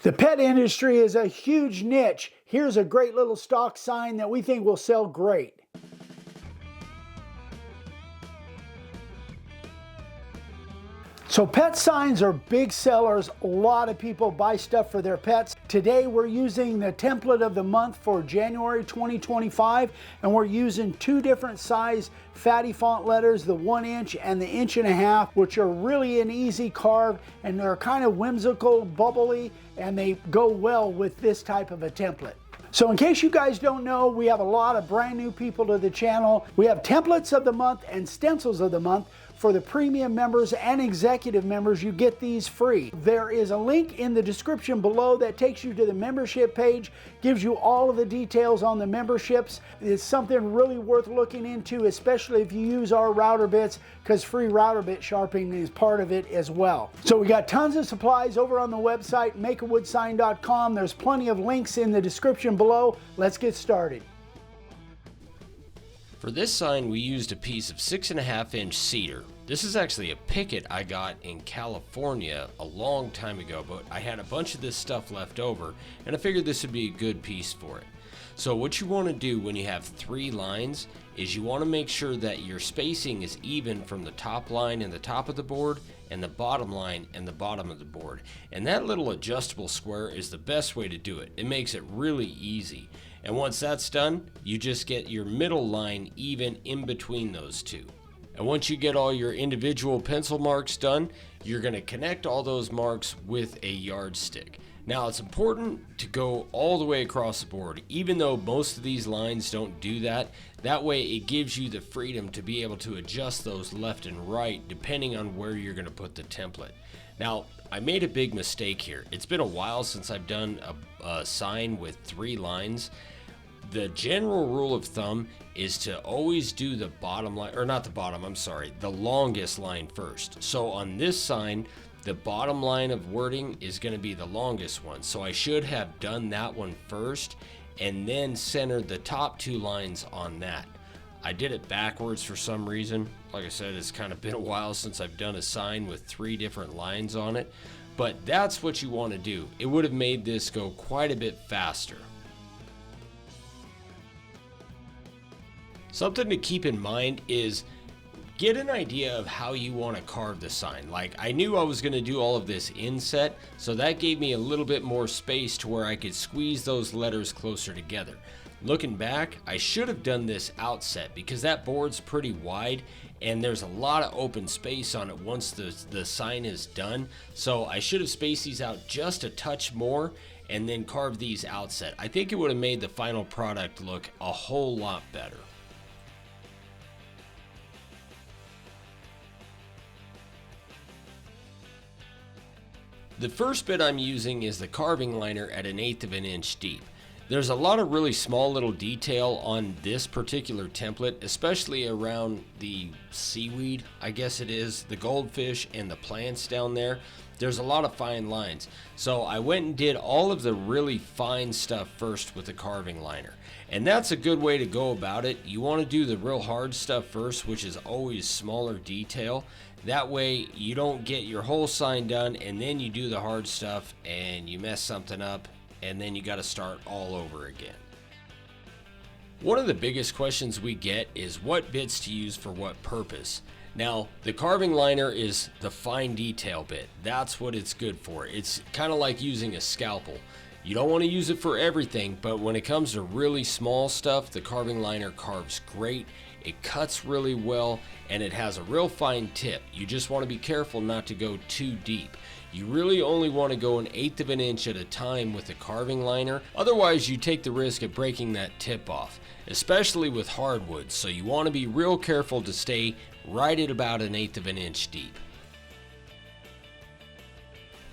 The pet industry is a huge niche. Here's a great little stock sign that we think will sell great. So pet signs are big sellers. A lot of people buy stuff for their pets. Today we're using the template of the month for January 2025, and we're using two different size fatty font letters, the 1 inch and the 1.5 inches, which are really an easy carve, and they're kind of whimsical, bubbly, and they go well with this type of a template. So in case you guys don't know, we have a lot of brand new people to the channel. We have templates of the month and stencils of the month. For the premium members and executive members, you get these free. There is a link in the description below that takes you to the membership page, gives you all of the details on the memberships. It's something really worth looking into, especially if you use our router bits, because free router bit sharpening is part of it as well. So we got tons of supplies over on the website, makeawoodsign.com. There's plenty of links in the description below. Let's get started. For this sign, we used a piece of 6.5 inch cedar. This is actually a picket I got in California a long time ago, but I had a bunch of this stuff left over, and I figured this would be a good piece for it. So what you want to do when you have 3 lines is you want to make sure that your spacing is even from the top line and the top of the board and the bottom line and the bottom of the board. And that little adjustable square is the best way to do it. It makes it really easy. And once that's done, you just get your middle line even in between those two. And once you get all your individual pencil marks done, you're going to connect all those marks with a yardstick. Now it's important to go all the way across the board, even though most of these lines don't do that. That way it gives you the freedom to be able to adjust those left and right depending on where you're going to put the template. Now, I made a big mistake here. It's been a while since I've done a sign with 3 lines. The general rule of thumb is to always do the bottom line, or not the bottom, I'm sorry, the longest line first. So on this sign, the bottom line of wording is going to be the longest one. So I should have done that one first and then centered the top 2 lines on that. I did it backwards for some reason. Like I said, it's kind of been a while since I've done a sign with 3 different lines on it, but that's what you want to do. It would have made this go quite a bit faster. Something to keep in mind is get an idea of how you want to carve the sign. Like, I knew I was going to do all of this inset, so that gave me a little bit more space to where I could squeeze those letters closer together. Looking back, I should have done this outset because that board's pretty wide and there's a lot of open space on it once the sign is done. So I should have spaced these out just a touch more and then carved these outset. I think it would have made the final product look a whole lot better. The first bit I'm using is the carving liner at 1/8 inch deep. There's a lot of really small little detail on this particular template, especially around the seaweed, I guess it is, the goldfish and the plants down there. There's a lot of fine lines. So I went and did all of the really fine stuff first with the carving liner. And that's a good way to go about it. You want to do the real hard stuff first, which is always smaller detail. That way you don't get your whole sign done and then you do the hard stuff and you mess something up and then you got to start all over again. One of the biggest questions we get is what bits to use for what purpose. Now, the carving liner is the fine detail bit. That's what it's good for. It's kind of like using a scalpel. You don't want to use it for everything, but when it comes to really small stuff, the carving liner carves great. It cuts really well and it has a real fine tip. You just want to be careful not to go too deep. You really only want to go 1/8 inch at a time with the carving liner. Otherwise, you take the risk of breaking that tip off, especially with hardwood. So you want to be real careful to stay right at about 1/8 inch deep.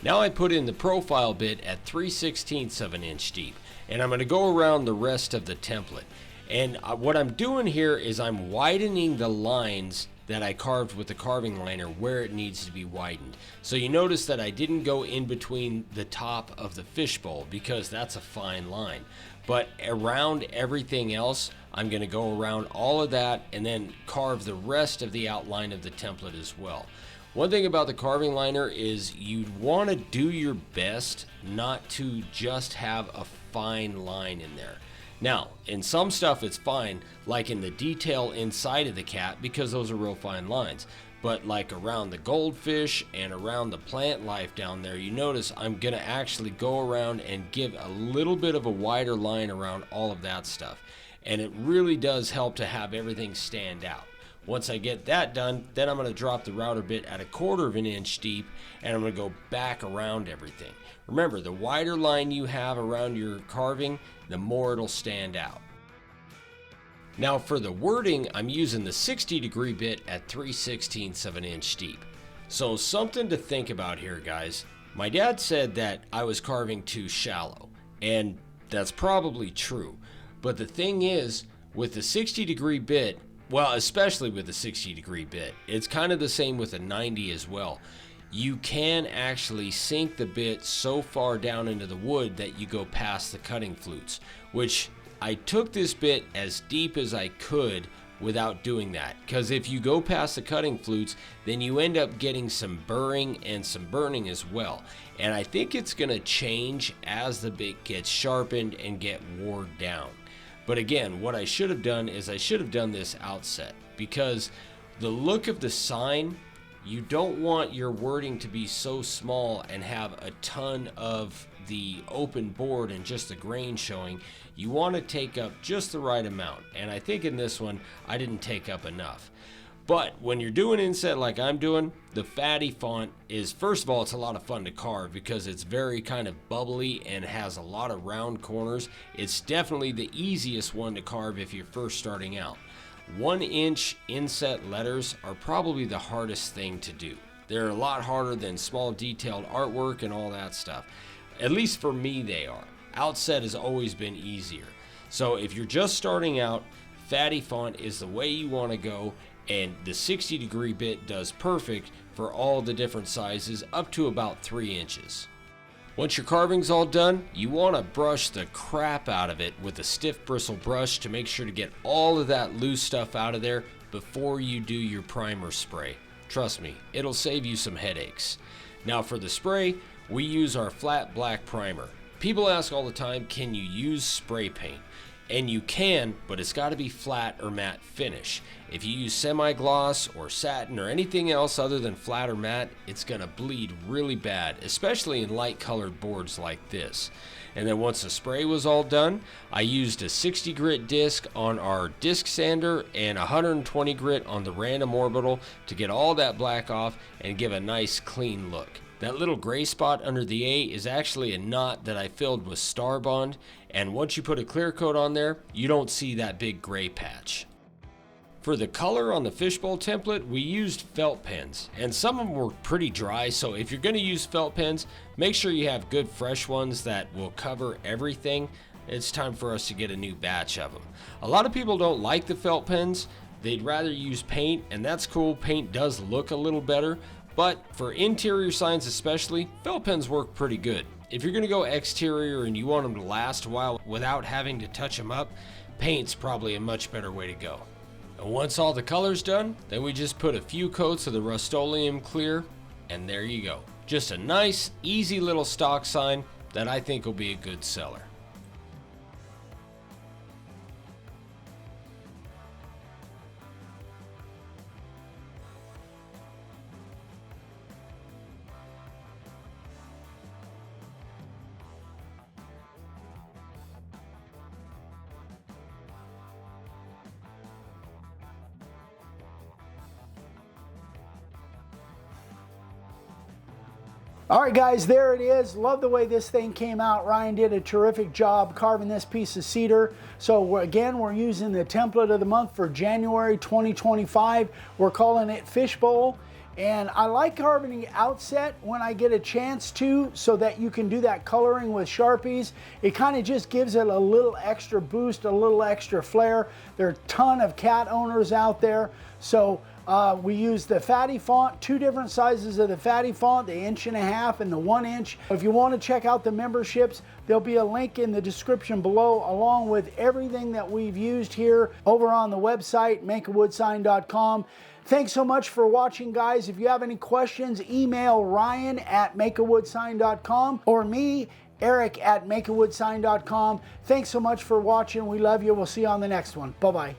Now I put in the profile bit at 3/16 inch deep, and I'm going to go around the rest of the template. And what I'm doing here is I'm widening the lines that I carved with the carving liner where it needs to be widened. So you notice that I didn't go in between the top of the fishbowl because that's a fine line. But around everything else, I'm going to go around all of that and then carve the rest of the outline of the template as well. One thing about the carving liner is you'd want to do your best not to just have a fine line in there. Now, in some stuff it's fine, like in the detail inside of the cat, because those are real fine lines. But like around the goldfish and around the plant life down there, you notice I'm going to actually go around and give a little bit of a wider line around all of that stuff. And it really does help to have everything stand out. Once I get that done, then I'm going to drop the router bit at 1/4 of an inch deep, and I'm going to go back around everything. Remember, the wider line you have around your carving, the more it'll stand out. Now for the wording, I'm using the 60-degree bit at 3/16 of an inch deep. So something to think about here, guys. My dad said that I was carving too shallow, and that's probably true. But the thing is, with the 60-degree bit, well, especially with the 60-degree bit, it's kind of the same with a 90 as well. You can actually sink the bit so far down into the wood that you go past the cutting flutes, which I took this bit as deep as I could without doing that, because if you go past the cutting flutes, then you end up getting some burring and some burning as well. And I think it's going to change as the bit gets sharpened and get wore down. But again, what I should have done is I should have done this outset, because the look of the sign, you don't want your wording to be so small and have a ton of the open board and just the grain showing. You want to take up just the right amount, and I think in this one I didn't take up enough. But when you're doing inset like I'm doing, the fatty font is, first of all, it's a lot of fun to carve because it's very kind of bubbly and has a lot of round corners. It's definitely the easiest one to carve if you're first starting out. 1-inch inset letters are probably the hardest thing to do. They're a lot harder than small detailed artwork and all that stuff. At least for me they are. Outset has always been easier. So if you're just starting out, fatty font is the way you want to go, and the 60-degree bit does perfect for all the different sizes up to about 3 inches. Once your carving's all done, you want to brush the crap out of it with a stiff bristle brush to make sure to get all of that loose stuff out of there before you do your primer spray. Trust me, it'll save you some headaches. Now for the spray, we use our flat black primer. People ask all the time, can you use spray paint? And you can, but it's got to be flat or matte finish. If you use semi-gloss or satin or anything else other than flat or matte, it's going to bleed really bad, especially in light colored boards like this. And then once the spray was all done, I used a 60 grit disc on our disc sander and 120 grit on the random orbital to get all that black off and give a nice clean look. That little gray spot under the A is actually a knot that I filled with Starbond, and once you put a clear coat on there, you don't see that big gray patch. For the color on the fishbowl template, we used felt pens, and some of them were pretty dry, so if you're going to use felt pens, make sure you have good fresh ones that will cover everything. It's time for us to get a new batch of them. A lot of people don't like the felt pens. They'd rather use paint, and that's cool. Paint does look a little better. But for interior signs especially, felt pens work pretty good. If you're going to go exterior and you want them to last a while without having to touch them up, paint's probably a much better way to go. And once all the color's done, then we just put a few coats of the Rust-Oleum clear, and there you go. Just a nice, easy little stock sign that I think will be a good seller. All right, guys, there it is. Love the way this thing came out. Ryan did a terrific job carving this piece of cedar. So again, we're using the template of the month for January 2025. We're calling it Fishbowl. And I like carving the outset when I get a chance to, so that you can do that coloring with Sharpies. It kind of just gives it a little extra boost, a little extra flair. There are a ton of cat owners out there. So we use the fatty font, 2 different sizes of the fatty font, the 1.5 inch and the 1 inch. If you want to check out the memberships, there'll be a link in the description below, along with everything that we've used here over on the website, makeawoodsign.com. Thanks so much for watching, guys. If you have any questions, email Ryan@makeawoodsign.com or me, Eric@makeawoodsign.com. Thanks so much for watching. We love you. We'll see you on the next one. Bye-bye.